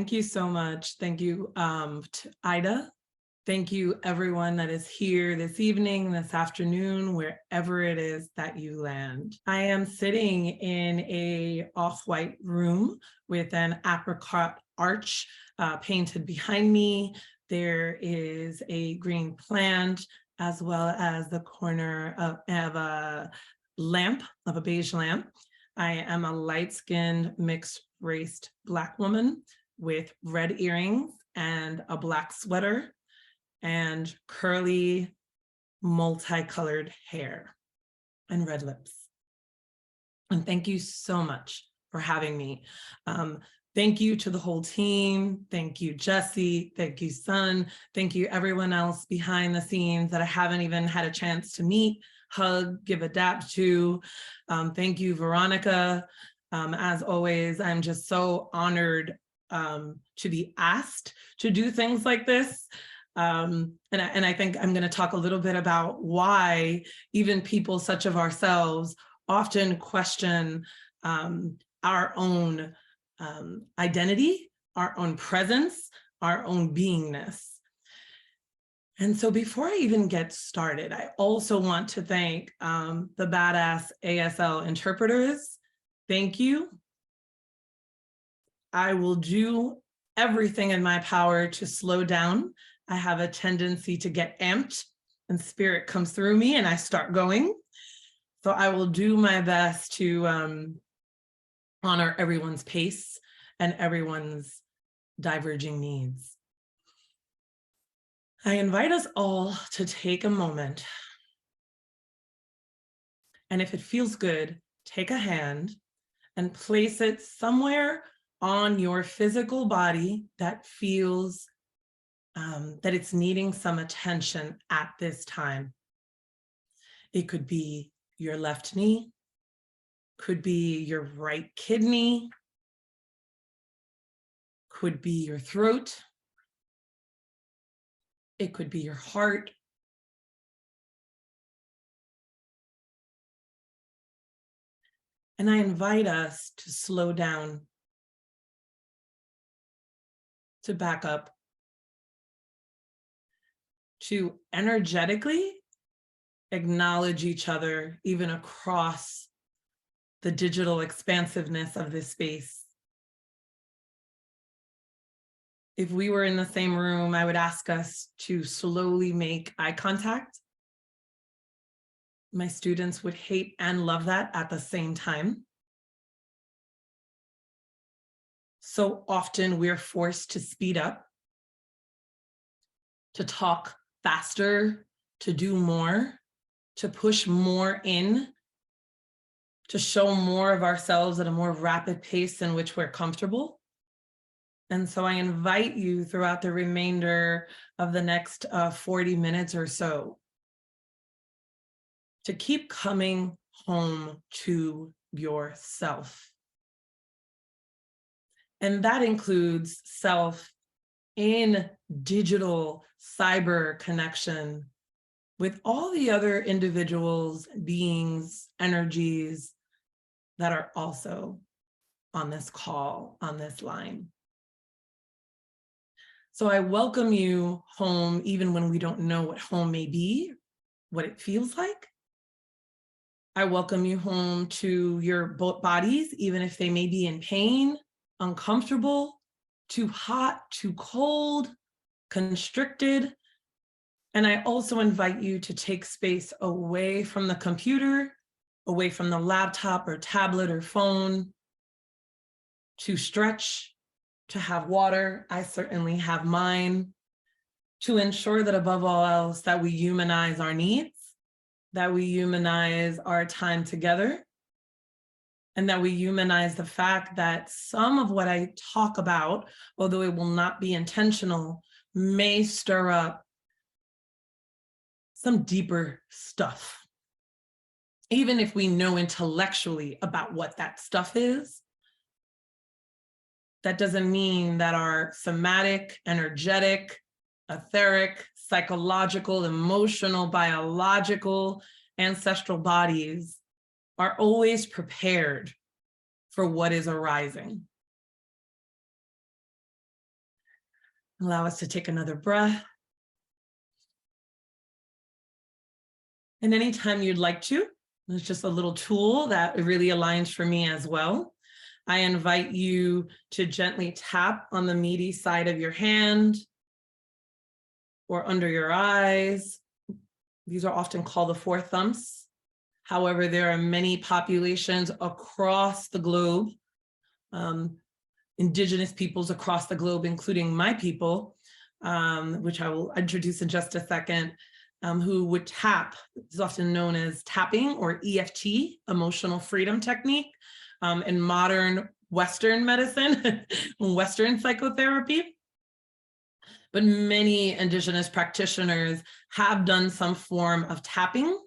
Thank you so much. Thank you to IDHA. Thank you everyone that is here this evening, this afternoon, wherever it is that you land. I am sitting in a off-white room with an apricot arch painted behind me. There is a green plant as well as the corner of a lamp, of a beige lamp. I am a light-skinned, mixed-raced Black woman with red earrings and a black sweater and curly, multicolored hair and red lips. And thank you so much for having me. Thank you to the whole team. Thank you, Jesse. Thank you, Sun. Thank you, everyone else behind the scenes that I haven't even had a chance to meet, hug, give a dap to. Thank you, Veronica. As always, I'm just so honored to be asked to do things like this. And I think I'm going to talk a little bit about why even people such of ourselves often question our own identity, our own presence, our own beingness. And so before I even get started, I also want to thank the badass ASL interpreters. Thank you. I will do everything in my power to slow down. I have a tendency to get amped and spirit comes through me and I start going. So I will do my best to honor everyone's pace and everyone's diverging needs. I invite us all to take a moment. And if it feels good, take a hand and place it somewhere on your physical body that feels that it's needing some attention at this time. It could be your left knee, could be your right kidney, could be your throat, it could be your heart. And I invite us to slow down, to back up, to energetically acknowledge each other, even across the digital expansiveness of this space. If we were in the same room, I would ask us to slowly make eye contact. My students would hate and love that at the same time. So often we're forced to speed up, to talk faster, to do more, to push more in, to show more of ourselves at a more rapid pace in which we're comfortable. And so I invite you throughout the remainder of the next 40 minutes or so to keep coming home to yourself. And that includes self in digital cyber connection with all the other individuals, beings, energies that are also on this call, on this line. So I welcome you home, even when we don't know what home may be, what it feels like. I welcome you home to your bodies, even if they may be in pain, uncomfortable, too hot, too cold, constricted. And I also invite you to take space away from the computer, away from the laptop or tablet or phone, to stretch, to have water. I certainly have mine, to ensure that above all else that we humanize our needs, that we humanize our time together, and that we humanize the fact that some of what I talk about, although it will not be intentional, may stir up some deeper stuff. Even if we know intellectually about what that stuff is, that doesn't mean that our somatic, energetic, etheric, psychological, emotional, biological, ancestral bodies are always prepared for what is arising. Allow us to take another breath. And anytime you'd like to, it's just a little tool that really aligns for me as well. I invite you to gently tap on the meaty side of your hand or under your eyes. These are often called the four thumbs. However, there are many populations across the globe, indigenous peoples across the globe, including my people, which I will introduce in just a second, who would tap. It's often known as tapping or EFT, emotional freedom technique, in modern Western medicine, Western psychotherapy. But many indigenous practitioners have done some form of tapping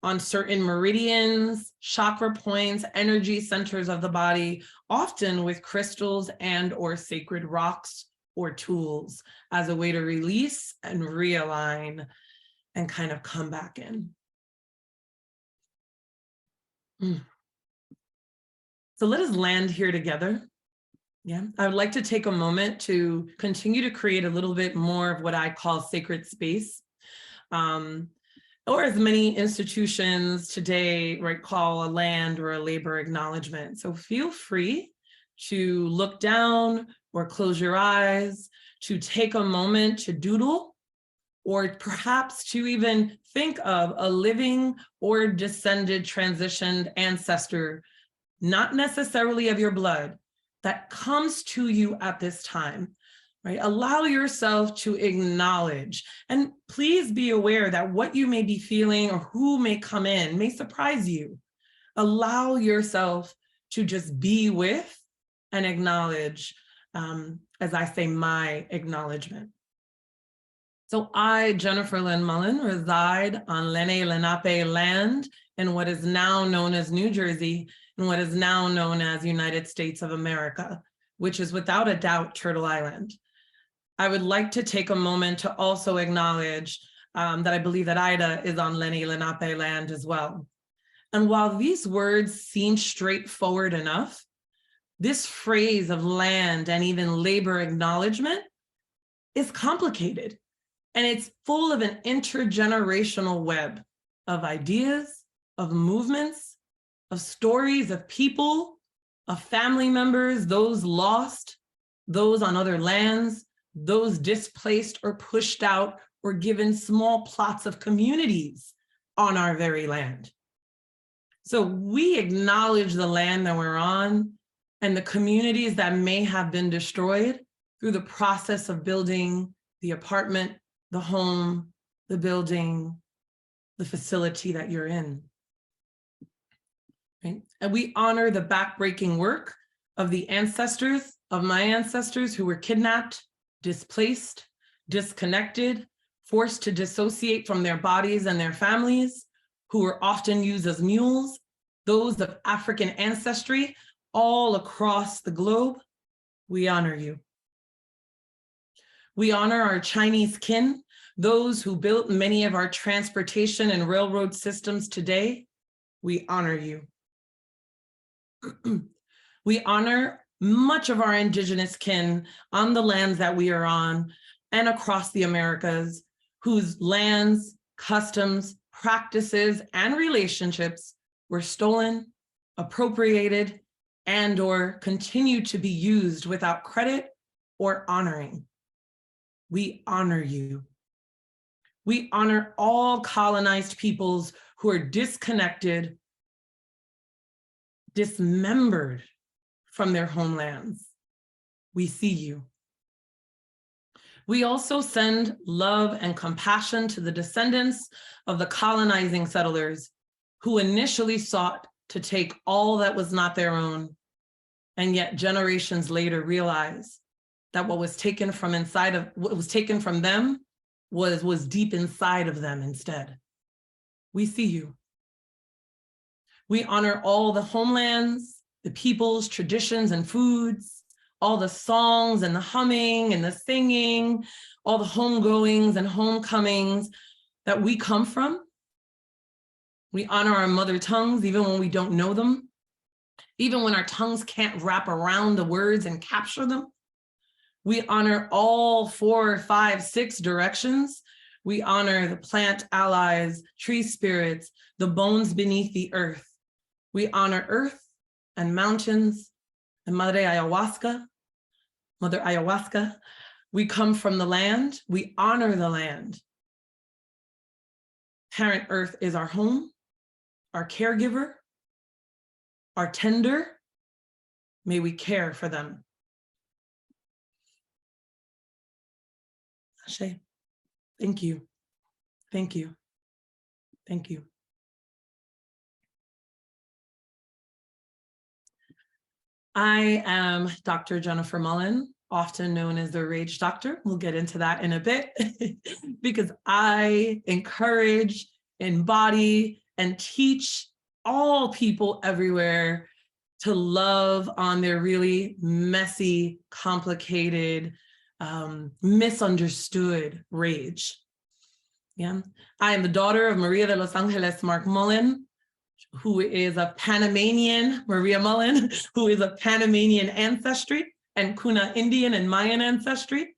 on certain meridians, chakra points, energy centers of the body, often with crystals and or sacred rocks or tools as a way to release and realign and kind of come back in. So let us land here together. Yeah, I would like to take a moment to continue to create a little bit more of what I call sacred space, or as many institutions today call a land or a labor acknowledgement. So feel free to look down or close your eyes, to take a moment to doodle, or perhaps to even think of a living or descended transitioned ancestor, not necessarily of your blood, that comes to you at this time, right? Allow yourself to acknowledge, and please be aware that what you may be feeling or who may come in may surprise you. Allow yourself to just be with and acknowledge, as I say, my acknowledgement. So I, Jennifer Lynn Mullan, reside on Lenni Lenape land in what is now known as New Jersey and what is now known as United States of America, which is without a doubt Turtle Island. I would like to take a moment to also acknowledge that I believe that IDHA is on Lenni Lenape land as well. And while these words seem straightforward enough, this phrase of land and even labor acknowledgement is complicated. And it's full of an intergenerational web of ideas, of movements, of stories of people, of family members, those lost, those on other lands, those displaced or pushed out or given small plots of communities on our very land. So we acknowledge the land that we're on and the communities that may have been destroyed through the process of building the apartment, the home, the building, the facility that you're in. Right? And we honor the backbreaking work of the ancestors, of my ancestors who were kidnapped, displaced, disconnected, forced to dissociate from their bodies and their families, who were often used as mules, those of African ancestry all across the globe. We honor you. We honor our Chinese kin, those who built many of our transportation and railroad systems today. We honor you. We honor much of our indigenous kin on the lands that we are on and across the Americas, whose lands, customs, practices, and relationships were stolen, appropriated, and or continue to be used without credit or honoring. We honor you. We honor all colonized peoples who are disconnected, dismembered from their homelands. We see you. We also send love and compassion to the descendants of the colonizing settlers who initially sought to take all that was not their own, and yet generations later realized that what was taken from them was deep inside of them instead. We see you. We honor all the homelands, the peoples, traditions, and foods, all the songs and the humming and the singing, all the homegoings and homecomings that we come from. We honor our mother tongues, even when we don't know them, even when our tongues can't wrap around the words and capture them. We honor all 4, 5, 6 directions. We honor the plant allies, tree spirits, the bones beneath the earth. We honor earth and mountains and Mother Ayahuasca. We come from the land. We honor the land. Parent Earth is our home, our caregiver, our tender. May we care for them. Ashe. Thank you. Thank you. Thank you. I am Dr. Jennifer Mullan, often known as the Rage Doctor. We'll get into that in a bit because I encourage, embody, and teach all people everywhere to love on their really messy, complicated, misunderstood rage. Yeah, I am the daughter of Maria de Los Angeles Mark Mullan, who is a Panamanian, Maria Mullan, who is a Panamanian ancestry and Kuna Indian and Mayan ancestry.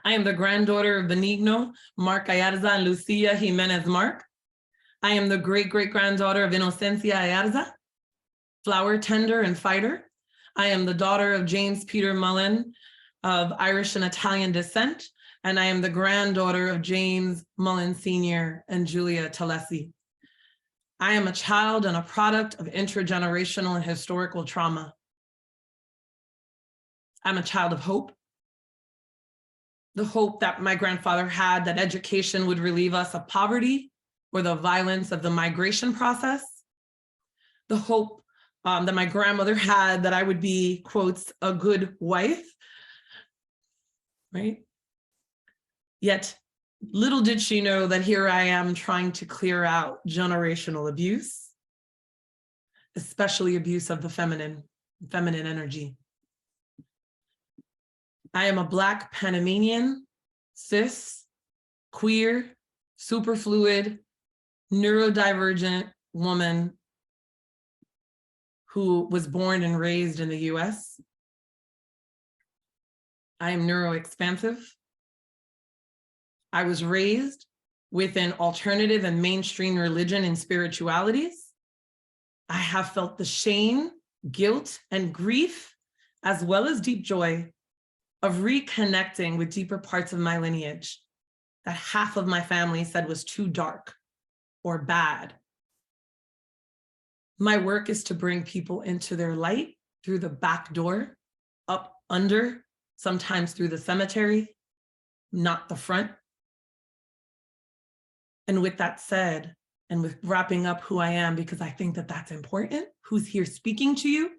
I am the granddaughter of Benigno, Mark Ayarza, and Lucia Jimenez Mark. I am the great-great-granddaughter of Inocencia Ayarza, flower tender and fighter. I am the daughter of James Peter Mullan of Irish and Italian descent, and I am the granddaughter of James Mullan Sr. and Julia Talesi. I am a child and a product of intergenerational and historical trauma. I'm a child of hope. The hope that my grandfather had that education would relieve us of poverty or the violence of the migration process. The hope that my grandmother had that I would be, quotes, a good wife, right? Yet, little did she know that here I am trying to clear out generational abuse, especially abuse of the feminine energy. I am a Black Panamanian, cis, queer, superfluid, neurodivergent woman who was born and raised in the US. I am neuroexpansive. I was raised within alternative and mainstream religion and spiritualities. I have felt the shame, guilt, and grief, as well as deep joy of reconnecting with deeper parts of my lineage that half of my family said was too dark or bad. My work is to bring people into their light through the back door, up under, sometimes through the cemetery, not the front. And with that said, and with wrapping up who I am, because I think that that's important, who's here speaking to you.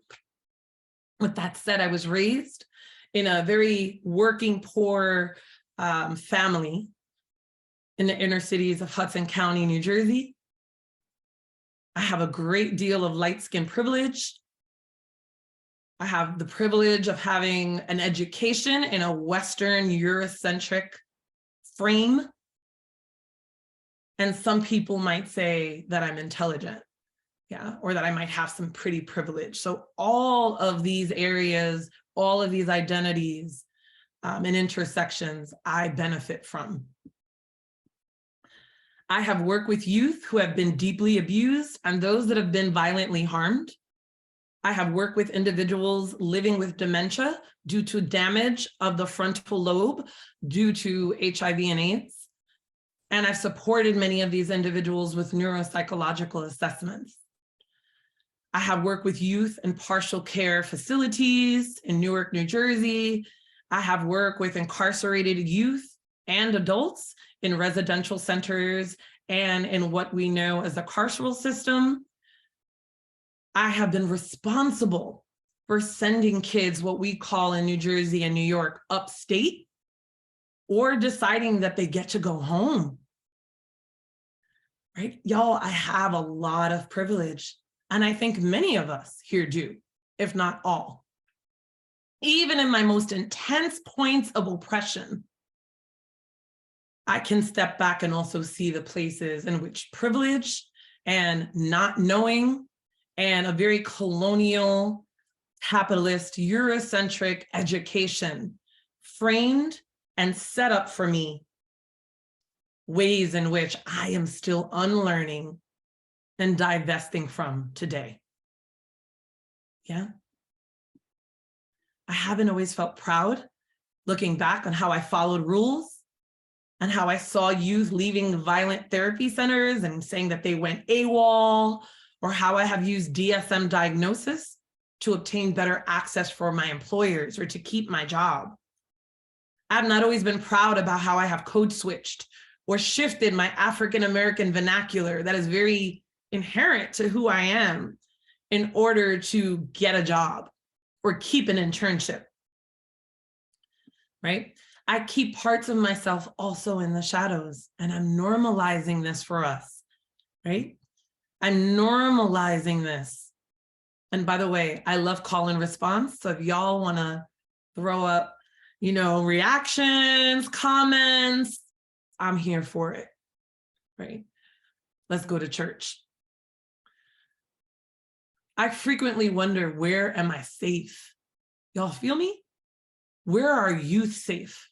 With that said, I was raised in a very working poor family in the inner cities of Hudson County, New Jersey. I have a great deal of light skin privilege. I have the privilege of having an education in a Western Eurocentric frame. And some people might say that I'm intelligent, yeah, or that I might have some pretty privilege. So all of these areas, all of these identities and intersections, I benefit from. I have worked with youth who have been deeply abused and those that have been violently harmed. I have worked with individuals living with dementia due to damage of the frontal lobe due to HIV and AIDS. And I've supported many of these individuals with neuropsychological assessments. I have worked with youth in partial care facilities in Newark, New Jersey. I have worked with incarcerated youth and adults in residential centers and in what we know as the carceral system. I have been responsible for sending kids, what we call in New Jersey and New York, upstate, or deciding that they get to go home. Right? Y'all, I have a lot of privilege. And I think many of us here do, if not all. Even in my most intense points of oppression, I can step back and also see the places in which privilege and not knowing and a very colonial capitalist, Eurocentric education framed and set up for me ways in which I am still unlearning and divesting from today. Yeah. I haven't always felt proud looking back on how I followed rules and how I saw youth leaving violent therapy centers and saying that they went AWOL, or how I have used DSM diagnosis to obtain better access for my employers or to keep my job. I've not always been proud about how I have code switched or shifted my African-American vernacular that is very inherent to who I am in order to get a job or keep an internship, right? I keep parts of myself also in the shadows, and I'm normalizing this for us, right? I'm normalizing this. And by the way, I love call and response. So if y'all want to throw up, reactions, comments, I'm here for it, right? Let's go to church. I frequently wonder, where am I safe? Y'all feel me? Where are youth safe?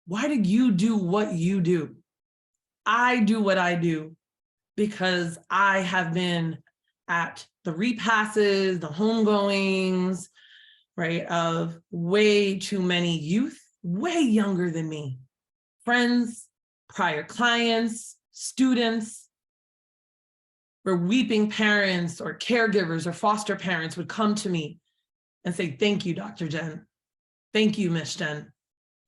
Why do you do what you do? I do what I do because I have been at the repasses, the homegoings, right, of way too many youth, way younger than me, friends, prior clients, students, where weeping parents or caregivers or foster parents would come to me and say, thank you, Dr. Jen. Thank you, Miss Jen.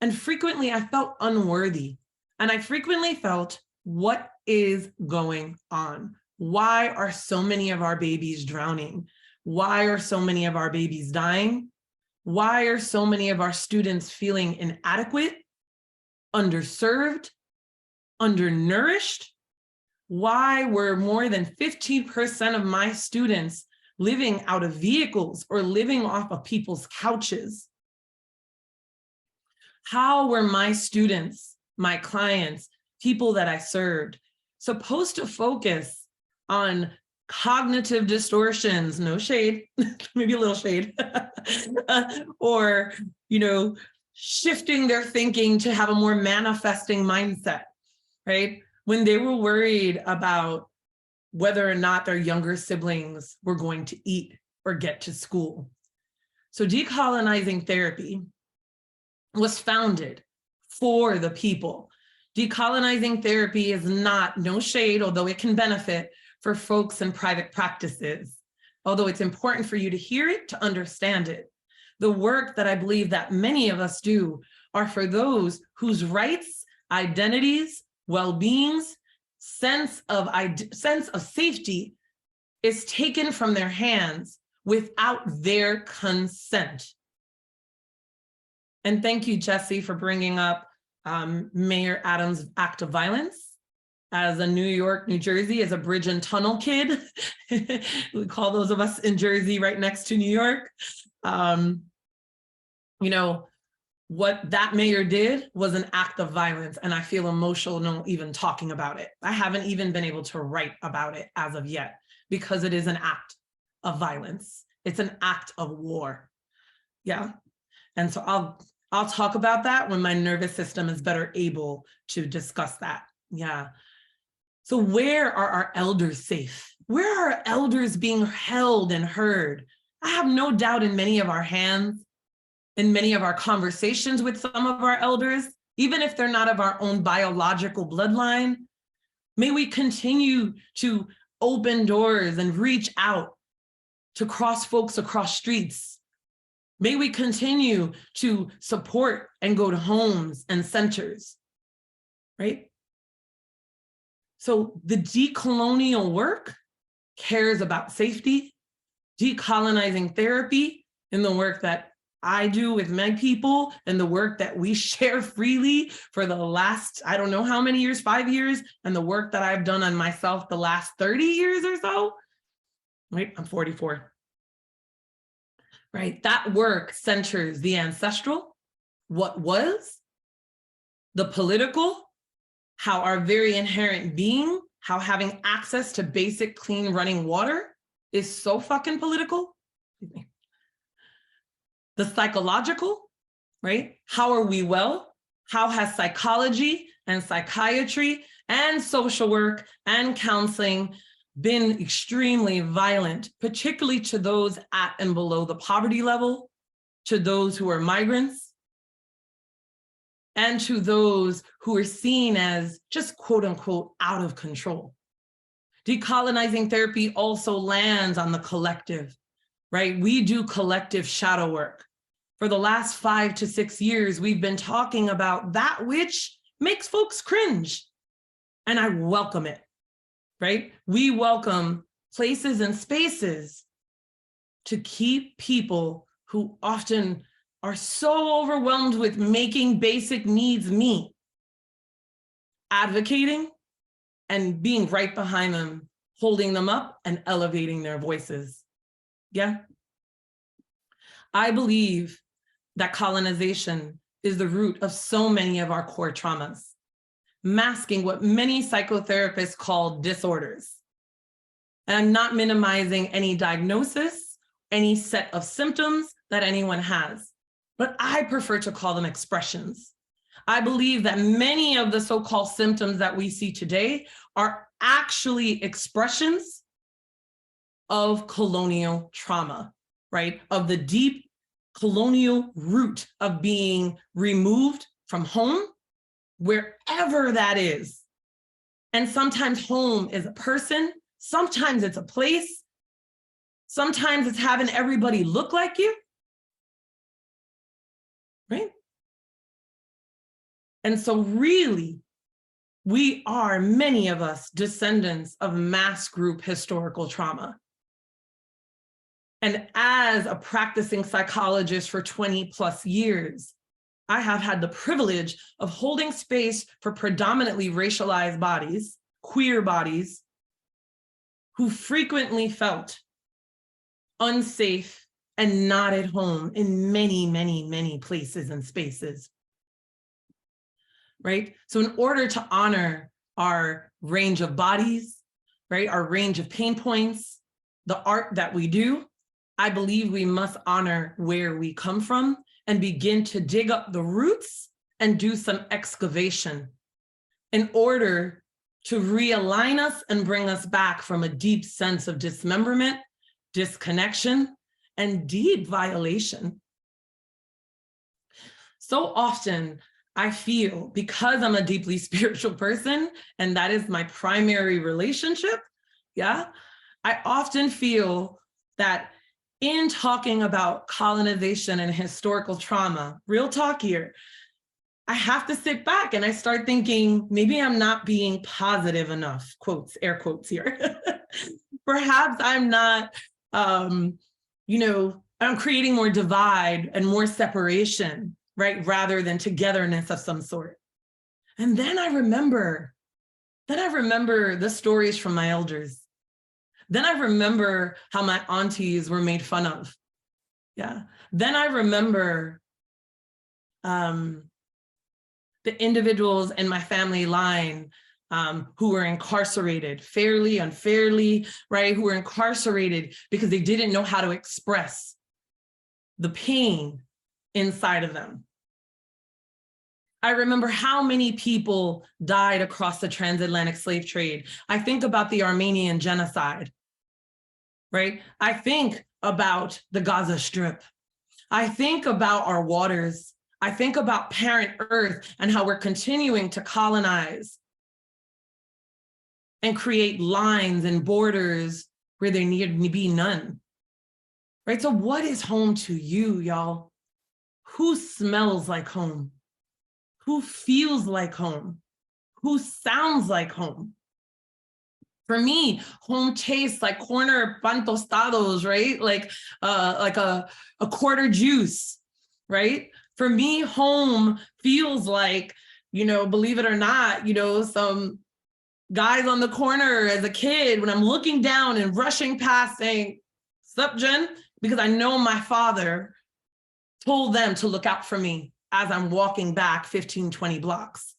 And frequently I felt unworthy. And I frequently felt, what is going on? Why are so many of our babies drowning? Why are so many of our babies dying? Why are so many of our students feeling inadequate, underserved, undernourished? Why were more than 15% of my students living out of vehicles or living off of people's couches? How were my students, my clients, people that I served, supposed to focus on cognitive distortions, no shade, maybe a little shade, or, shifting their thinking to have a more manifesting mindset, right? When they were worried about whether or not their younger siblings were going to eat or get to school. So decolonizing therapy was founded for the people. Decolonizing therapy is not, no shade, although it can benefit, for folks in private practices, although it's important for you to hear it, to understand it. The work that I believe that many of us do are for those whose rights, identities, well-beings, sense of safety is taken from their hands without their consent. And thank you, Jesse, for bringing up Mayor Adams' act of violence. As a New York, New Jersey, as a bridge and tunnel kid, we call those of us in Jersey right next to New York. What that mayor did was an act of violence, and I feel emotional even talking about it. I haven't even been able to write about it as of yet, because it is an act of violence. It's an act of war. Yeah. And so I'll talk about that when my nervous system is better able to discuss that. Yeah. So where are our elders safe? Where are our elders being held and heard? I have no doubt in many of our hands, in many of our conversations with some of our elders, even if they're not of our own biological bloodline, may we continue to open doors and reach out to cross folks across streets. May we continue to support and go to homes and centers, right? So the decolonial work cares about safety, decolonizing therapy, in the work that I do with my people and the work that we share freely for the last, I don't know how many years, 5 years, and the work that I've done on myself the last 30 years or so, right? I'm 44, right? That work centers the ancestral, what was, the political, how our very inherent being, how having access to basic clean running water is so fucking political, The psychological, right? How are we well? How has psychology and psychiatry and social work and counseling been extremely violent, particularly to those at and below the poverty level, to those who are migrants, and to those who are seen as just quote unquote out of control. Decolonizing therapy also lands on the collective, right? We do collective shadow work. For the last 5 to 6 years, we've been talking about that which makes folks cringe. And I welcome it, right? We welcome places and spaces to keep people who often are so overwhelmed with making basic needs meet, advocating and being right behind them, holding them up and elevating their voices. Yeah. I believe that colonization is the root of so many of our core traumas, masking what many psychotherapists call disorders. And I'm not minimizing any diagnosis, any set of symptoms that anyone has, but I prefer to call them expressions. I believe that many of the so-called symptoms that we see today are actually expressions of colonial trauma, right? Of the deep colonial root of being removed from home, wherever that is. And sometimes home is a person, sometimes it's a place, sometimes it's having everybody look like you, right? And so really, we are, many of us, descendants of mass group historical trauma. And as a practicing psychologist for 20+ years, I have had the privilege of holding space for predominantly racialized bodies, queer bodies, who frequently felt unsafe and not at home in many, many, many places and spaces, right? So in order to honor our range of bodies, right, our range of pain points, the art that we do, I believe we must honor where we come from and begin to dig up the roots and do some excavation in order to realign us and bring us back from a deep sense of dismemberment, disconnection, and deep violation. So often I feel, because I'm a deeply spiritual person and that is my primary relationship, yeah, I often feel that in talking about colonization and historical trauma, real talk here, I have to sit back and I start thinking, maybe I'm not being positive enough, quotes, air quotes here. Perhaps I'm not, I'm creating more divide and more separation, right? Rather than togetherness of some sort. And then I remember the stories from my elders. Then I remember how my aunties were made fun of. Yeah. Then I remember the individuals in my family line who were incarcerated, fairly, unfairly, right? Who were incarcerated because they didn't know how to express the pain inside of them. I remember how many people died across the transatlantic slave trade. I think about the Armenian genocide, right? I think about the Gaza Strip. I think about our waters. I think about parent Earth and how we're continuing to colonize and create lines and borders where there need to be none, right? So what is home to you, y'all? Who smells like home? Who feels like home? Who sounds like home? For me, home tastes like corner pan tostados, right? Like a quarter juice, right? For me, home feels like, believe it or not, some guys on the corner as a kid when I'm looking down and rushing past saying, "Sup, Jen?" Because I know my father told them to look out for me as I'm walking back 15, 20 blocks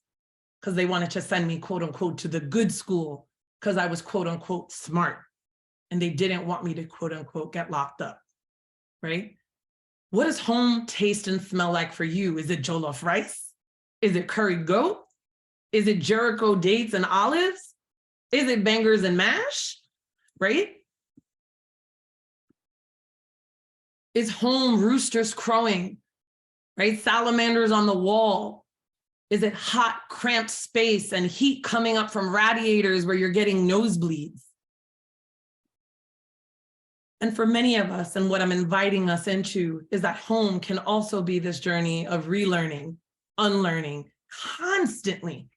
because they wanted to send me, quote unquote, to the good school because I was, quote unquote, smart. And they didn't want me to, quote unquote, get locked up. right? What does home taste and smell like for you? Is it jollof rice? Is it curry goat? Is it Jericho dates and olives? Is it bangers and mash, right? Is home roosters crowing, right? Salamanders on the wall? Is it hot, cramped space and heat coming up from radiators where you're getting nosebleeds? And for many of us, and what I'm inviting us into, is that home can also be this journey of relearning, unlearning, constantly,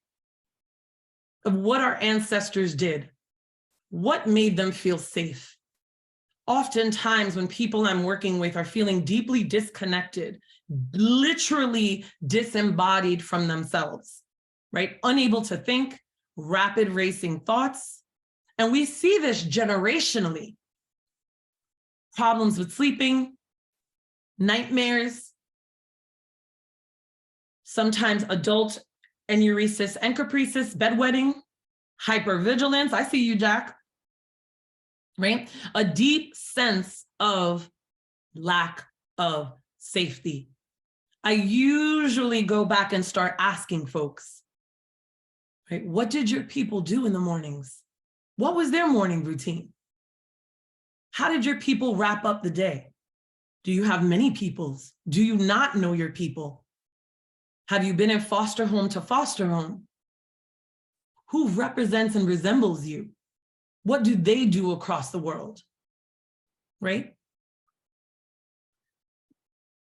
of what our ancestors did, what made them feel safe. Oftentimes when people I'm working with are feeling deeply disconnected, literally disembodied from themselves, right? Unable to think, rapid racing thoughts. And we see this generationally. Problems with sleeping, nightmares, sometimes adult enuresis and caprices, bedwetting, hypervigilance. I see you, Jack. Right? A deep sense of lack of safety. I usually go back and start asking folks, right? What did your people do in the mornings? What was their morning routine? How did your people wrap up the day? Do you have many peoples? Do you not know your people? Have you been in foster home to foster home? Who represents and resembles you? What do they do across the world, right?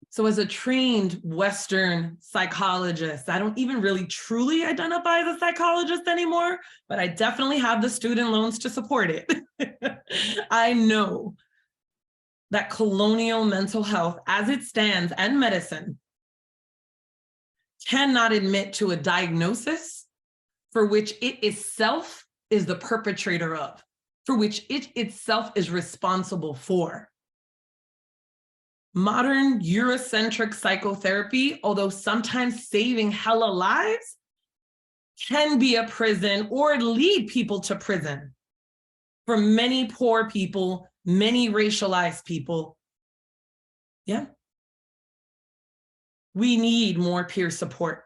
So as a trained Western psychologist, I don't even really truly identify as a psychologist anymore, but I definitely have the student loans to support it. I know that colonial mental health as it stands and medicine cannot admit to a diagnosis for which it itself is the perpetrator of, for which it itself is responsible for. Modern Eurocentric psychotherapy, although sometimes saving hella lives, can be a prison or lead people to prison. For many poor people, many racialized people, yeah. We need more peer support.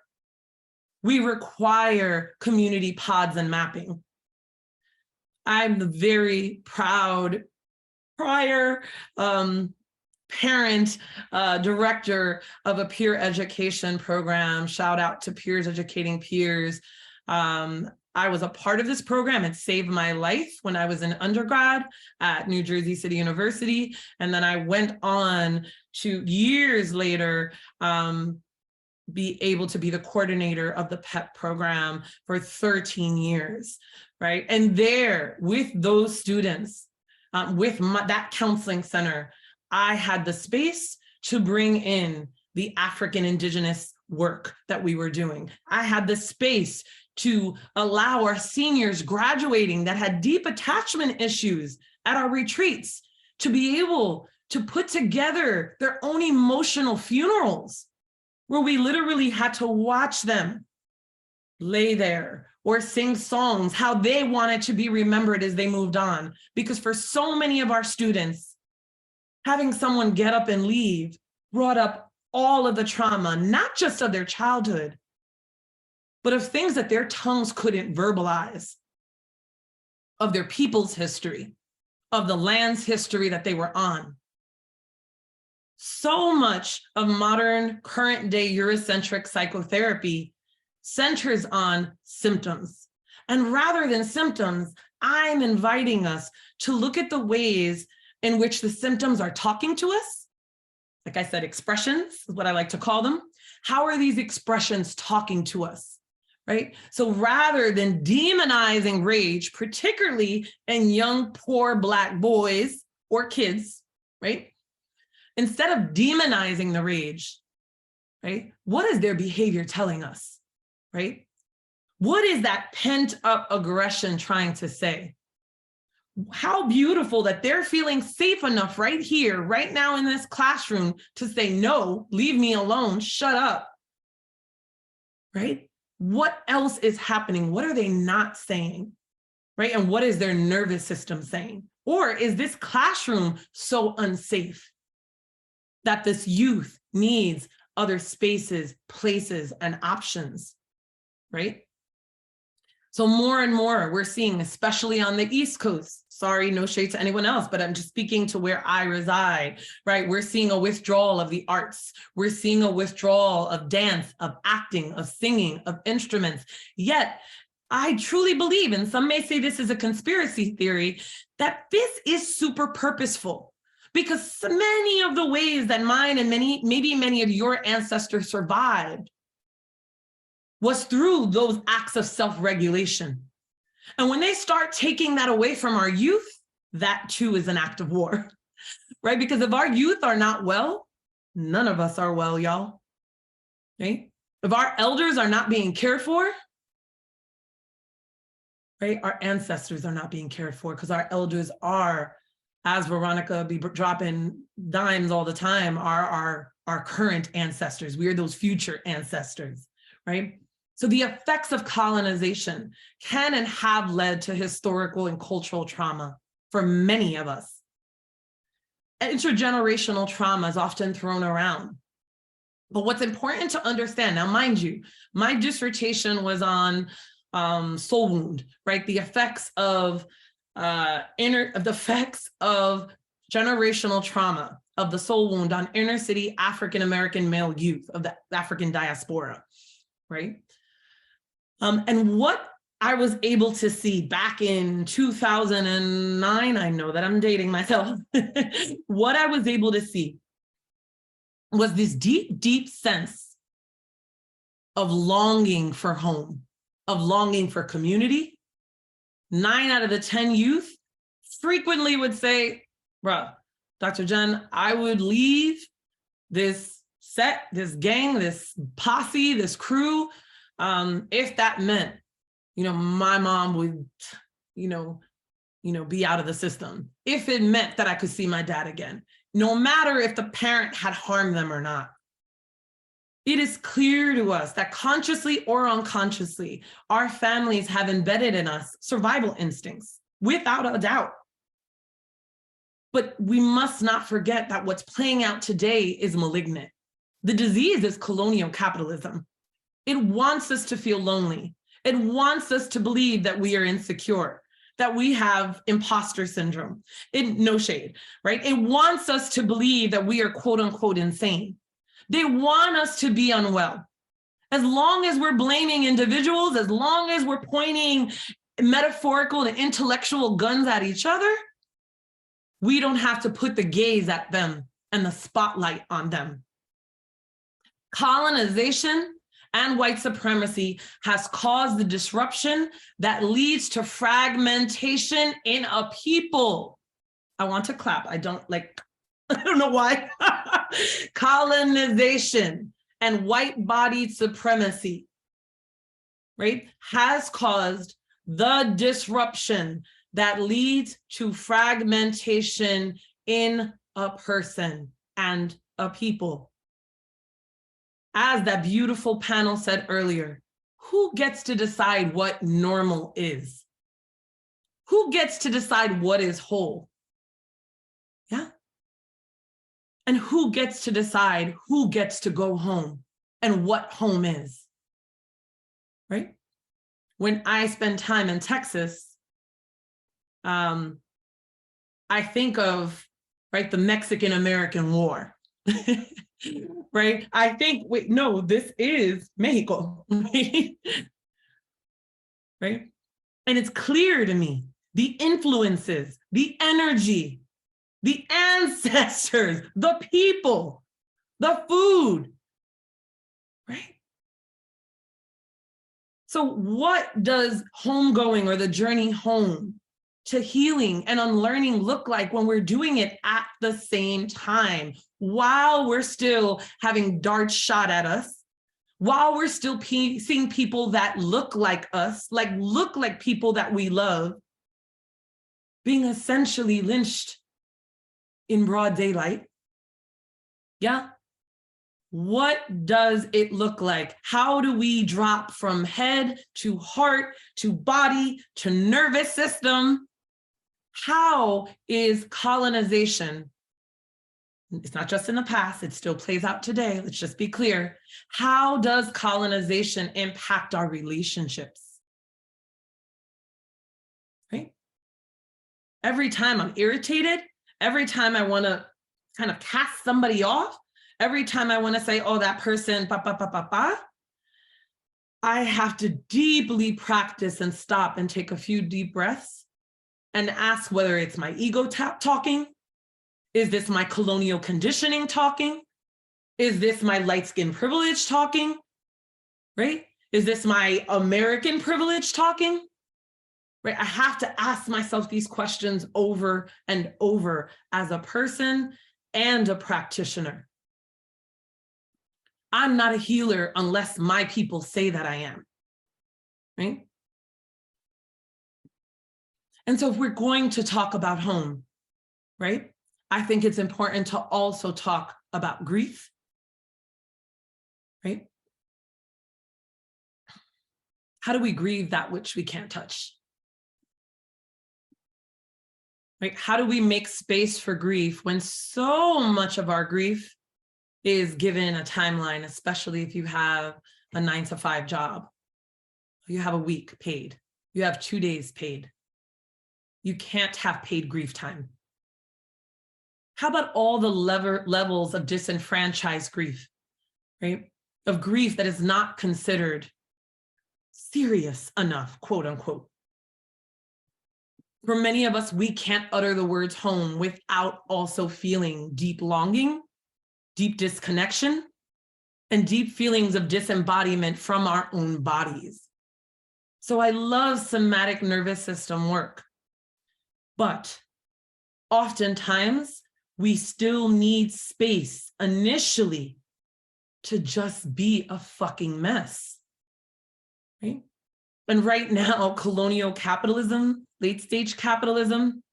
We require community pods and mapping. I'm the very proud prior parent, director of a peer education program. Shout out to Peers Educating Peers. I was a part of this program. It saved my life when I was an undergrad at New Jersey City University. And then I went on to years later, be able to be the coordinator of the PEP program for 13 years, right? And there, with those students, with that counseling center, I had the space to bring in the African Indigenous work that we were doing. I had the space to allow our seniors graduating that had deep attachment issues at our retreats to be able to put together their own emotional funerals, where we literally had to watch them lay there or sing songs, how they wanted to be remembered as they moved on. Because for so many of our students, having someone get up and leave brought up all of the trauma, not just of their childhood, but of things that their tongues couldn't verbalize, of their people's history, of the land's history that they were on. So much of modern, current day Eurocentric psychotherapy centers on symptoms. And rather than symptoms, I'm inviting us to look at the ways in which the symptoms are talking to us. Like I said, expressions is what I like to call them. How are these expressions talking to us, right? So rather than demonizing rage, particularly in young, poor Black boys or kids, right? Instead of demonizing the rage, right? What is their behavior telling us, right? What is that pent up aggression trying to say? How beautiful that they're feeling safe enough right here, right now in this classroom to say, no, leave me alone, shut up, right? What else is happening? What are they not saying, right? And what is their nervous system saying? Or is this classroom so unsafe? that this youth needs other spaces, places, and options, right? So more and more we're seeing, especially on the East Coast, sorry, no shade to anyone else, but I'm just speaking to where I reside, right? We're seeing a withdrawal of the arts. We're seeing a withdrawal of dance, of acting, of singing, of instruments. Yet I truly believe, and some may say this is a conspiracy theory, that this is super purposeful, because so many of the ways that mine and maybe many of your ancestors survived was through those acts of self-regulation. And when they start taking that away from our youth, that too is an act of war, right? Because if our youth are not well, none of us are well, y'all, right? If our elders are not being cared for, right? Our ancestors are not being cared for, because our elders are, as Veronica be dropping dimes all the time, are our current ancestors. We are those future ancestors, right? So the effects of colonization can and have led to historical and cultural trauma for many of us. Intergenerational trauma is often thrown around. But what's important to understand, now mind you, my dissertation was on soul wound, right? The effects of generational trauma of the soul wound on inner city African-American male youth of the African diaspora, right? And what I was able to see back in 2009, I know that I'm dating myself, what I was able to see was this deep, deep sense of longing for home, of longing for community. 9 out of the 10 youth frequently would say, bruh, Dr. Jen, I would leave this set, this gang, this posse, this crew, if that meant, my mom would, be out of the system. If it meant that I could see my dad again, no matter if the parent had harmed them or not. It is clear to us that consciously or unconsciously, our families have embedded in us survival instincts, without a doubt. But we must not forget that what's playing out today is malignant. The disease is colonial capitalism. It wants us to feel lonely. It wants us to believe that we are insecure, that we have imposter syndrome. No shade, right? It wants us to believe that we are quote unquote insane. They want us to be unwell. As long as we're blaming individuals, as long as we're pointing metaphorical and intellectual guns at each other, we don't have to put the gaze at them and the spotlight on them. Colonization and white supremacy has caused the disruption that leads to fragmentation in a people. I want to clap. I don't know why. Colonization and white-bodied supremacy, right, has caused the disruption that leads to fragmentation in a person and a people. As that beautiful panel said earlier, who gets to decide what normal is? Who gets to decide what is whole? Yeah. And who gets to decide who gets to go home and what home is, right? When I spend time in Texas, I think of, right, the Mexican-American War. Right? I think, wait, no, this is Mexico, right? Right? And it's clear to me, the influences, the energy, the ancestors, the people, the food, right? So what does homegoing or the journey home to healing and unlearning look like when we're doing it at the same time, while we're still having darts shot at us, while we're still seeing people that look like us, look like people that we love, being essentially lynched in broad daylight? Yeah. What does it look like? How do we drop from head to heart to body to nervous system? How is colonization It's not just in the past, it still plays out today. Let's just be clear. How does colonization impact our relationships? Right? Every time I'm irritated, every time I want to kind of cast somebody off, every time I want to say, oh, that person, I have to deeply practice and stop and take a few deep breaths and ask whether it's my ego talking. Is this my colonial conditioning talking? Is this my light skin privilege talking? Right? Is this my American privilege talking? Right? I have to ask myself these questions over and over as a person and a practitioner. I'm not a healer unless my people say that I am. Right? And so if we're going to talk about home, right? I think it's important to also talk about grief, right? How do we grieve that which we can't touch? Right? How do we make space for grief when so much of our grief is given a timeline, especially if you have a 9-to-5 job? You have a week paid. You have 2 days paid. You can't have paid grief time. How about all the levels of disenfranchised grief, right? Of grief that is not considered serious enough, quote unquote. For many of us, we can't utter the words home without also feeling deep longing, deep disconnection, and deep feelings of disembodiment from our own bodies. So I love somatic nervous system work, but oftentimes we still need space initially to just be a fucking mess, right? And right now, colonial capitalism, late stage capitalism,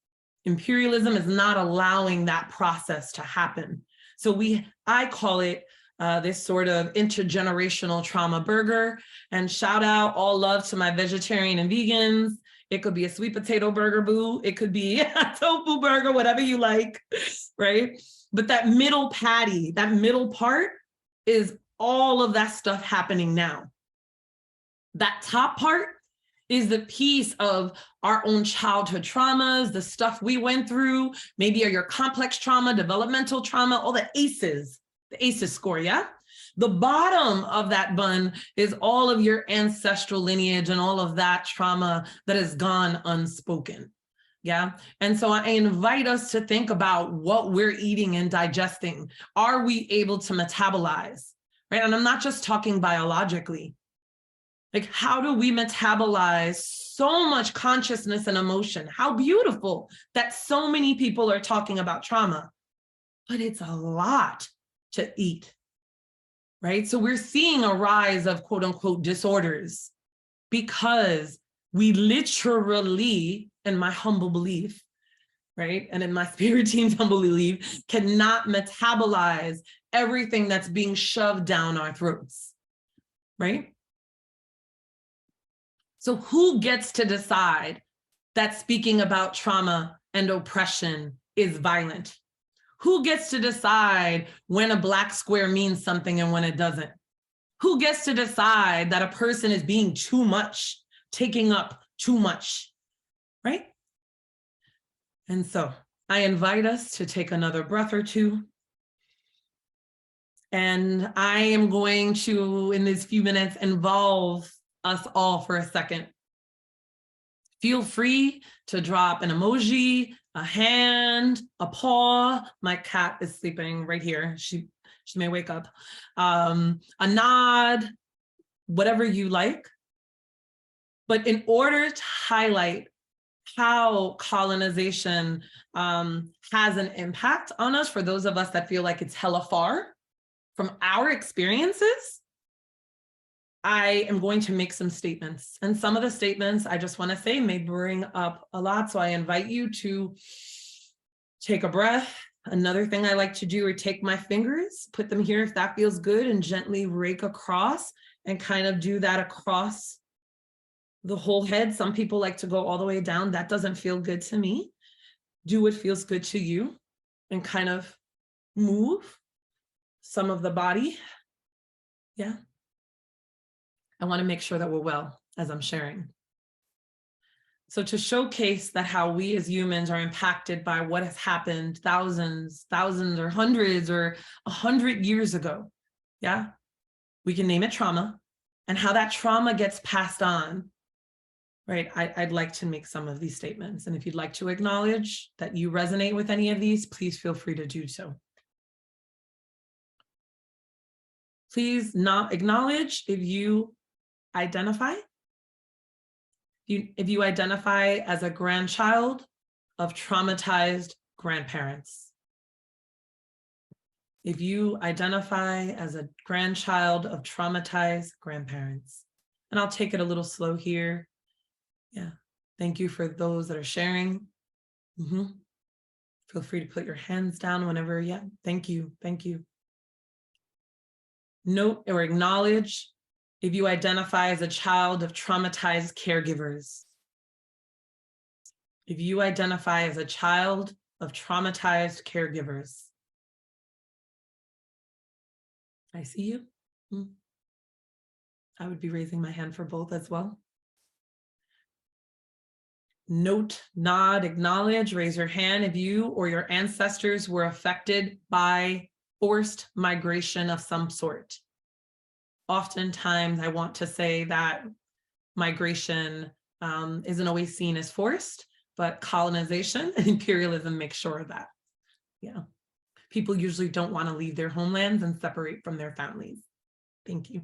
imperialism is not allowing that process to happen. So I call it this sort of intergenerational trauma burger. And shout out, all love to my vegetarian and vegans. It could be a sweet potato burger, boo. It could be a tofu burger, whatever you like, right? But that middle patty, that middle part is all of that stuff happening now. That top part is the piece of our own childhood traumas, the stuff we went through, maybe your complex trauma, developmental trauma, all the ACEs score, yeah? The bottom of that bun is all of your ancestral lineage and all of that trauma that has gone unspoken, yeah? And so I invite us to think about what we're eating and digesting. Are we able to metabolize, right? And I'm not just talking biologically. Like, how do we metabolize so much consciousness and emotion? How beautiful that so many people are talking about trauma, but it's a lot to eat, right? So we're seeing a rise of quote unquote disorders because we literally, in my humble belief, right? And in my spirit team's humble belief, cannot metabolize everything that's being shoved down our throats, right? So who gets to decide that speaking about trauma and oppression is violent? Who gets to decide when a black square means something and when it doesn't? Who gets to decide that a person is being too much, taking up too much, right? And so I invite us to take another breath or two. And I am going to, in these few minutes, involve us all for a second. Feel free to drop an emoji, a hand, a paw. My cat is sleeping right here. She may wake up. A nod, whatever you like. But in order to highlight how colonization has an impact on us, for those of us that feel like it's hella far from our experiences, I am going to make some statements. And some of the statements I just want to say may bring up a lot. So I invite you to take a breath. Another thing I like to do are take my fingers, put them here if that feels good, and gently rake across and kind of do that across the whole head. Some people like to go all the way down. That doesn't feel good to me. Do what feels good to you and kind of move some of the body. Yeah. I want to make sure that we're well as I'm sharing. So to showcase that how we as humans are impacted by what has happened thousands or hundreds or 100 years ago. Yeah. We can name it trauma, and how that trauma gets passed on. Right. I'd like to make some of these statements. And if you'd like to acknowledge that you resonate with any of these, please feel free to do so. Please not acknowledge if you identify. If you identify as a grandchild of traumatized grandparents. If you identify as a grandchild of traumatized grandparents. And I'll take it a little slow here. Yeah, thank you for those that are sharing. Feel free to put your hands down whenever, yeah, thank you. Note or acknowledge if you identify as a child of traumatized caregivers. If you identify as a child of traumatized caregivers. I see you. I would be raising my hand for both as well. Note, nod, acknowledge, raise your hand if you or your ancestors were affected by forced migration of some sort. Oftentimes, I want to say that migration isn't always seen as forced, but colonization and imperialism make sure of that. Yeah. People usually don't want to leave their homelands and separate from their families. Thank you.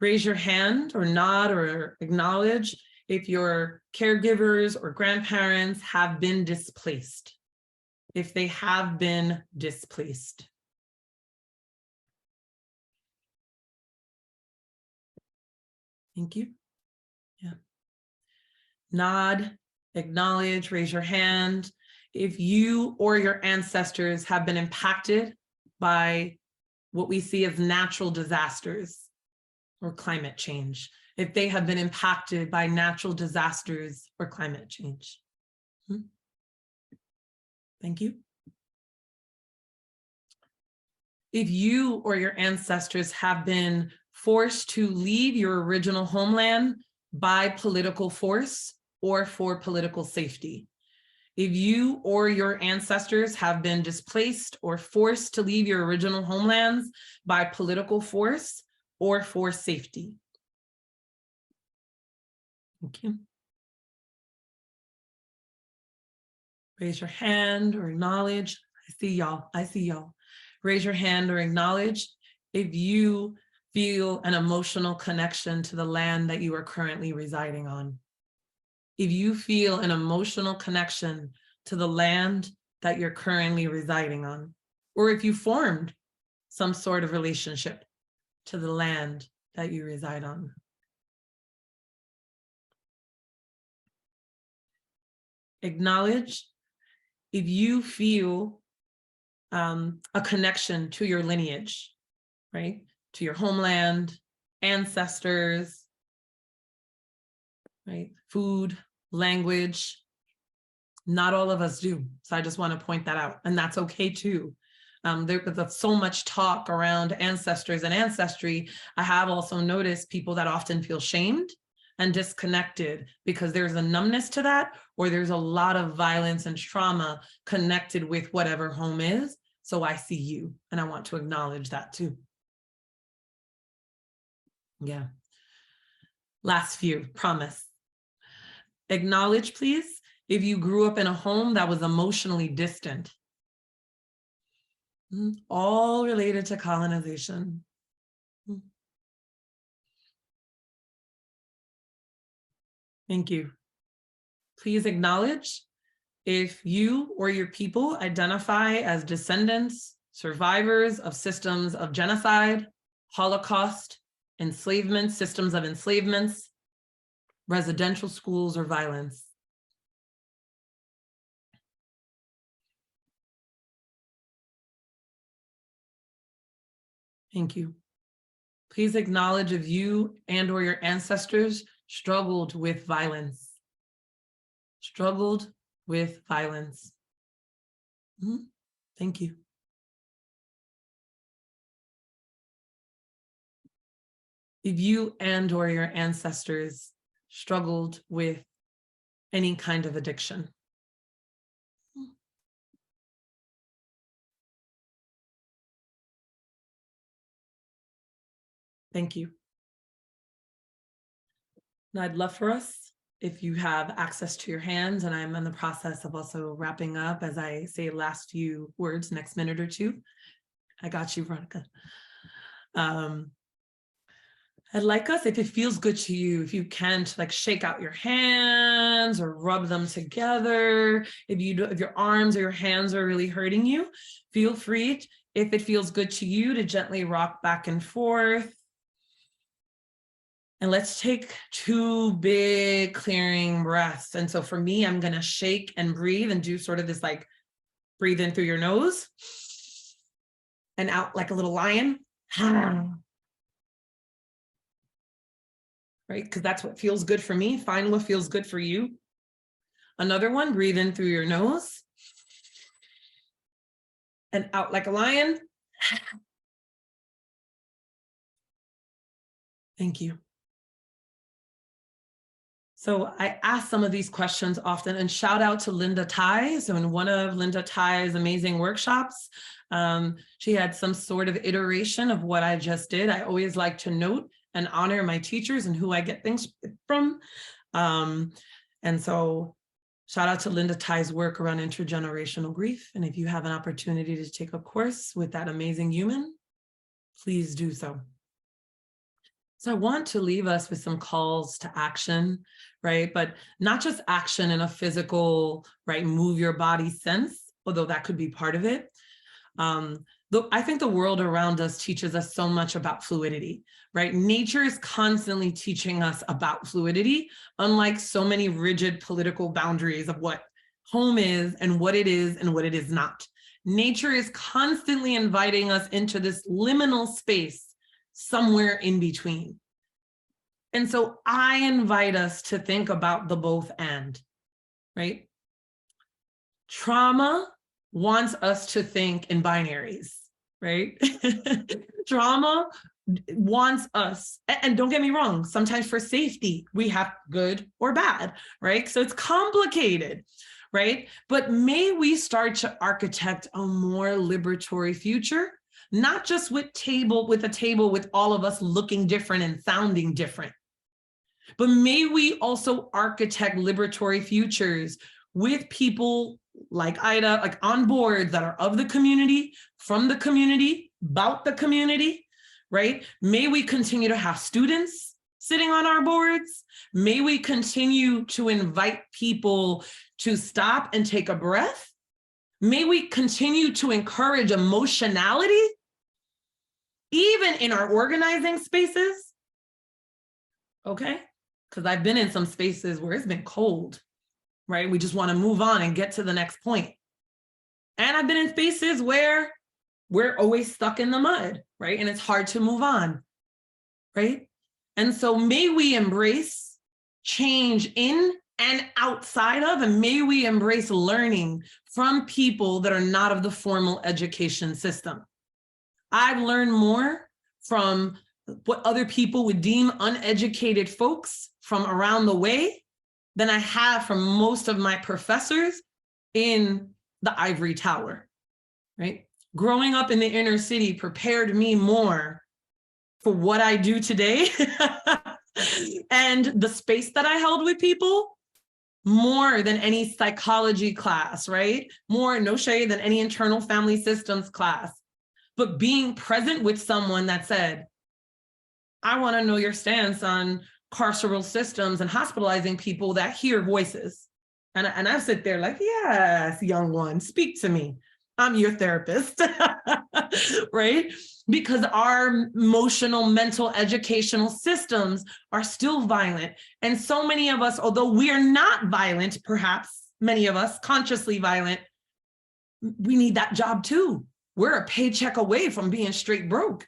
Raise your hand or nod or acknowledge if your caregivers or grandparents have been displaced. If they have been displaced. Thank you. Yeah. Nod, acknowledge, raise your hand if you or your ancestors have been impacted by what we see as natural disasters or climate change. If they have been impacted by natural disasters or climate change. Thank you. If you or your ancestors have been forced to leave your original homeland by political force or for political safety. If you or your ancestors have been displaced or forced to leave your original homelands by political force or for safety. Thank you. Raise your hand or acknowledge. I see y'all. Raise your hand or acknowledge if you feel an emotional connection to the land that you are currently residing on. If you feel an emotional connection to the land that you're currently residing on, or if you formed some sort of relationship to the land that you reside on. Acknowledge if you feel a connection to your lineage, right? To your homeland, ancestors, right? Food, language. Not all of us do. So I just want to point that out. And that's okay too. There's so much talk around ancestors and ancestry. I have also noticed people that often feel shamed and disconnected because there's a numbness to that, or there's a lot of violence and trauma connected with whatever home is. So I see you, and I want to acknowledge that too. Yeah. Last few, promise. Acknowledge, please, if you grew up in a home that was emotionally distant. All related to colonization. Thank you. Please acknowledge if you or your people identify as descendants, survivors of systems of genocide, Holocaust, enslavement, systems of enslavements, residential schools, or violence. Thank you. Please acknowledge if you and or your ancestors struggled with violence. Struggled with violence. Thank you. If you and or your ancestors struggled with any kind of addiction, thank you. Now, I'd love for us, if you have access to your hands, and I'm in the process of also wrapping up as I say last few words, next minute or two. I got you, Veronica. I'd like us, if it feels good to you, if you can, to like shake out your hands or rub them together. If your arms or your hands are really hurting you, feel free, if it feels good to you, to gently rock back and forth. And let's take 2 big clearing breaths. And so for me, I'm going to shake and breathe and do sort of this like breathe in through your nose and out like a little lion. Right? Because that's what feels good for me. Find what feels good for you. Another one, breathe in through your nose and out like a lion. Thank you. So I ask some of these questions often, and shout out to Linda Tai. So in one of Linda Tai's amazing workshops, she had some sort of iteration of what I just did. I always like to note and honor my teachers and who I get things from. And so shout out to Linda Tai's work around intergenerational grief. And if you have an opportunity to take a course with that amazing human, please do so. So I want to leave us with some calls to action, right? But not just action in a physical, right, move your body sense, although that could be part of it. I think the world around us teaches us so much about fluidity, right? Nature is constantly teaching us about fluidity, unlike so many rigid political boundaries of what home is and what it is and what it is not. Nature is constantly inviting us into this liminal space somewhere in between. And so I invite us to think about the both and, right? Trauma wants us to think in binaries, right? Trauma wants us, and don't get me wrong, sometimes for safety, we have good or bad, right? So it's complicated, right? But may we start to architect a more liberatory future, not just with a table with all of us looking different and sounding different, but may we also architect liberatory futures with people like IDHA, like on board, that are of the community, from the community, about the community, right? May we continue to have students sitting on our boards. May we continue to invite people to stop and take a breath. May we continue to encourage emotionality, even in our organizing spaces, okay? Because I've been in some spaces where it's been cold, right? We just want to move on and get to the next point. And I've been in spaces where we're always stuck in the mud, right? And it's hard to move on, right? And so may we embrace change in and outside of, and may we embrace learning from people that are not of the formal education system. I've learned more from what other people would deem uneducated folks from around the way than I have from most of my professors in the ivory tower, right? Growing up in the inner city prepared me more for what I do today and the space that I held with people more than any psychology class, right? More, no shade, than any internal family systems class. But being present with someone that said, I want to know your stance on carceral systems and hospitalizing people that hear voices. And I sit there like, yes, young one, speak to me. I'm your therapist, right? Because our emotional, mental, educational systems are still violent. And so many of us, although we are not violent, perhaps many of us consciously violent, we need that job too. We're a paycheck away from being straight broke.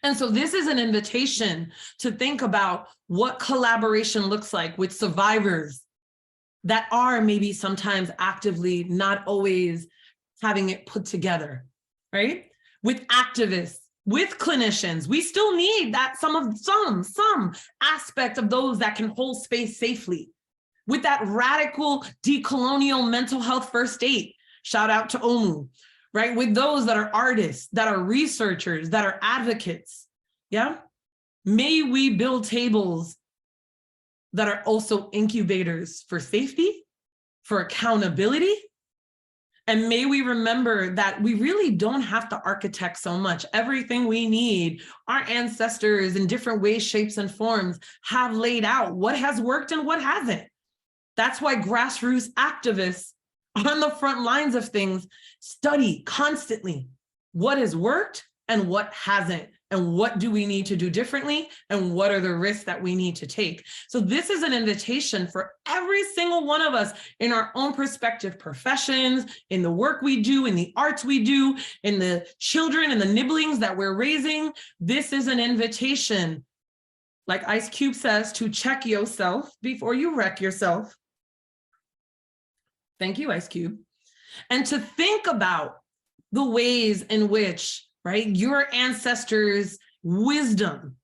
And so this is an invitation to think about what collaboration looks like with survivors that are maybe sometimes actively not always having it put together, right? With activists, with clinicians. We still need that some aspect of those that can hold space safely. With that radical decolonial mental health first aid, shout out to Omu, right? With those that are artists, that are researchers, that are advocates, yeah? May we build tables that are also incubators for safety, for accountability, and may we remember that we really don't have to architect so much. Everything we need, our ancestors in different ways, shapes, and forms have laid out what has worked and what hasn't. That's why grassroots activists on the front lines of things study constantly what has worked and what hasn't, and what do we need to do differently, and what are the risks that we need to take. So this is an invitation for every single one of us in our own prospective professions, in the work we do, in the arts we do, in the children and the nibblings that we're raising. This is an invitation, like Ice Cube says, to check yourself before you wreck yourself. Thank you, Ice Cube. And to think about the ways in which, right, your ancestors' wisdom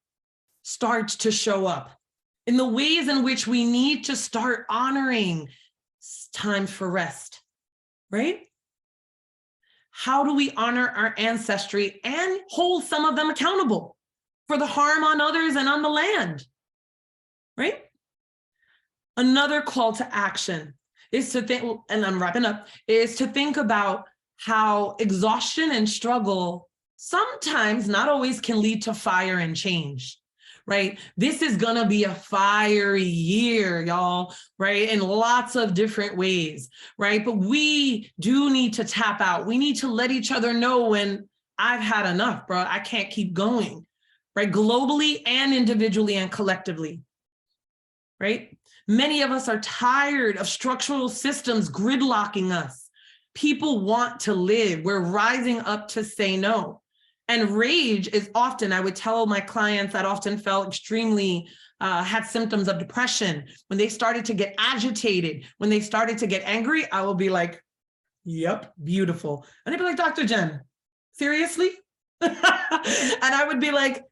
starts to show up, in the ways in which we need to start honoring time for rest, right? How do we honor our ancestry and hold some of them accountable for the harm on others and on the land, right? Another call to action is to think, and I'm wrapping up, is to think about how exhaustion and struggle sometimes, not always, can lead to fire and change, right? This is gonna be a fiery year, y'all, right? In lots of different ways, right? But we do need to tap out. We need to let each other know when I've had enough, bro. I can't keep going, right? Globally and individually and collectively, right? Many of us are tired of structural systems gridlocking us. People want to live. We're rising up to say no. And rage is often, I would tell my clients that often felt extremely, had symptoms of depression. When they started to get agitated, when they started to get angry, I will be like, yep, beautiful. And they'd be like, Dr. Jen, seriously? And I would be like,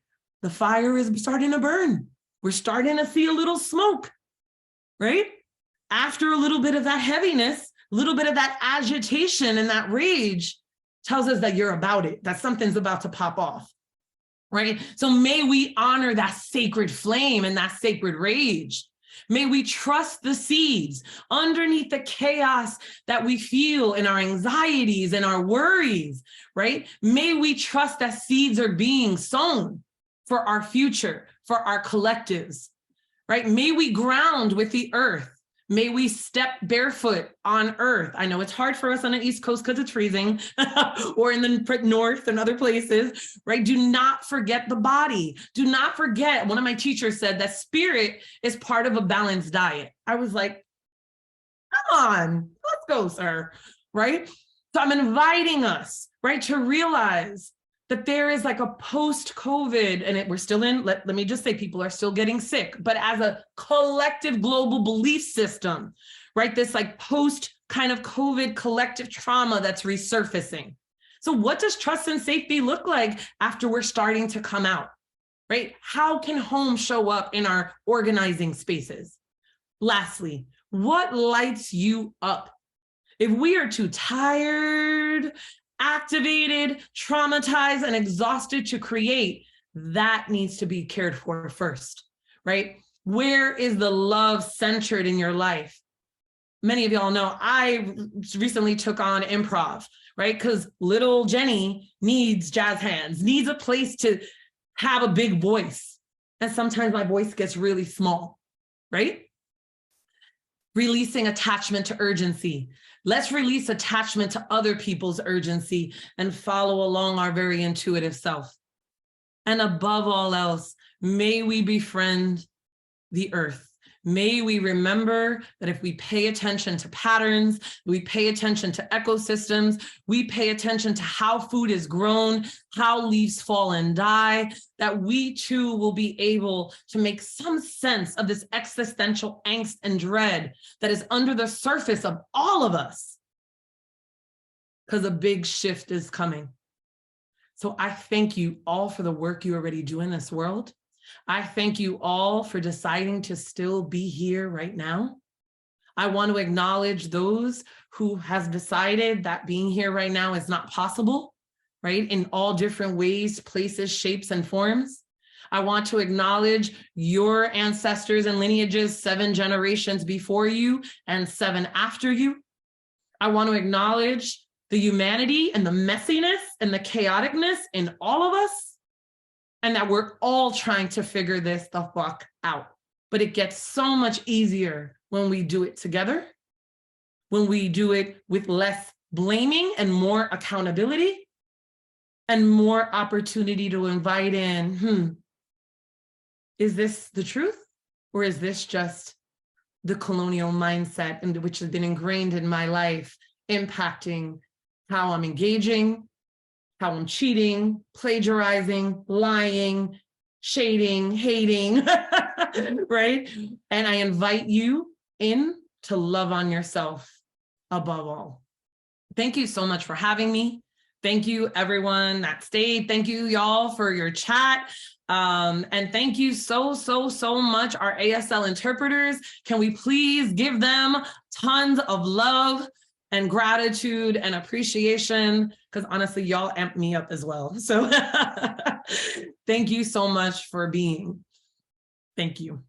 the fire is starting to burn. We're starting to see a little smoke, right? After a little bit of that heaviness, a little bit of that agitation and that rage tells us that you're about it, that something's about to pop off, right? So may we honor that sacred flame and that sacred rage. May we trust the seeds underneath the chaos that we feel in our anxieties and our worries, right? May we trust that seeds are being sown for our future, for our collectives, right? May we ground with the earth. May we step barefoot on earth. I know it's hard for us on the East Coast because it's freezing, or in the north and other places, right? Do not forget the body. Do not forget, one of my teachers said that spirit is part of a balanced diet. I was like, come on, let's go, sir, right? So I'm inviting us, right, to realize that there is like a post-COVID, and we're still in, let me just say, people are still getting sick, but as a collective global belief system, right, this like post kind of COVID collective trauma that's resurfacing. So what does trust and safety look like after we're starting to come out, right? How can home show up in our organizing spaces? Lastly, what lights you up? If we are too tired, activated, traumatized, and exhausted to create, that needs to be cared for first, right? Where is the love centered in your life? Many of y'all know I recently took on improv, right? Because little Jenny needs jazz hands, needs a place to have a big voice. And sometimes my voice gets really small, right? Releasing attachment to urgency. Let's release attachment to other people's urgency and follow along our very intuitive self. And above all else, may we befriend the earth. May we remember that if we pay attention to patterns, we pay attention to ecosystems, we pay attention to how food is grown, how leaves fall and die, that we too will be able to make some sense of this existential angst and dread that is under the surface of all of us. because a big shift is coming. So I thank you all for the work you already do in this world. I thank you all for deciding to still be here right now. I want to acknowledge those who have decided that being here right now is not possible, right? In all different ways, places, shapes, and forms. I want to acknowledge your ancestors and lineages 7 generations before you and 7 after you. I want to acknowledge the humanity and the messiness and the chaoticness in all of us, and that we're all trying to figure this the fuck out. But it gets so much easier when we do it together, when we do it with less blaming and more accountability and more opportunity to invite in, is this the truth? Or is this just the colonial mindset which has been ingrained in my life, impacting how I'm engaging, how I'm cheating, plagiarizing, lying, shading, hating, right? And I invite you in to love on yourself above all. Thank you so much for having me. Thank you everyone that stayed. Thank you y'all for your chat. And thank you so much, our ASL interpreters. Can we please give them tons of love and gratitude and appreciation? Because honestly, y'all amp me up as well. So thank you so much for being. Thank you.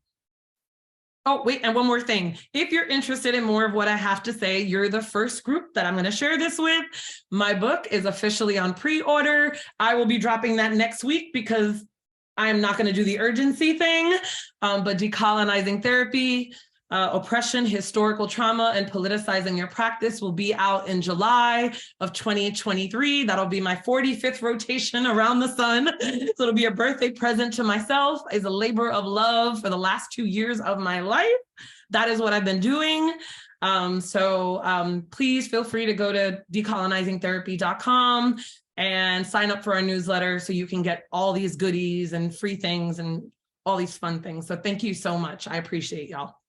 Oh, wait, and one more thing. If you're interested in more of what I have to say, you're the first group that I'm going to share this with. My book is officially on pre-order. I will be dropping that next week because I'm not going to do the urgency thing, but Decolonizing Therapy, Oppression, Historical Trauma, and Politicizing Your Practice will be out in July of 2023. That'll be my 45th rotation around the sun. So it'll be a birthday present to myself as a labor of love for the last 2 years of my life. That is what I've been doing. Please feel free to go to decolonizingtherapy.com and sign up for our newsletter so you can get all these goodies and free things and all these fun things. So thank you so much. I appreciate y'all.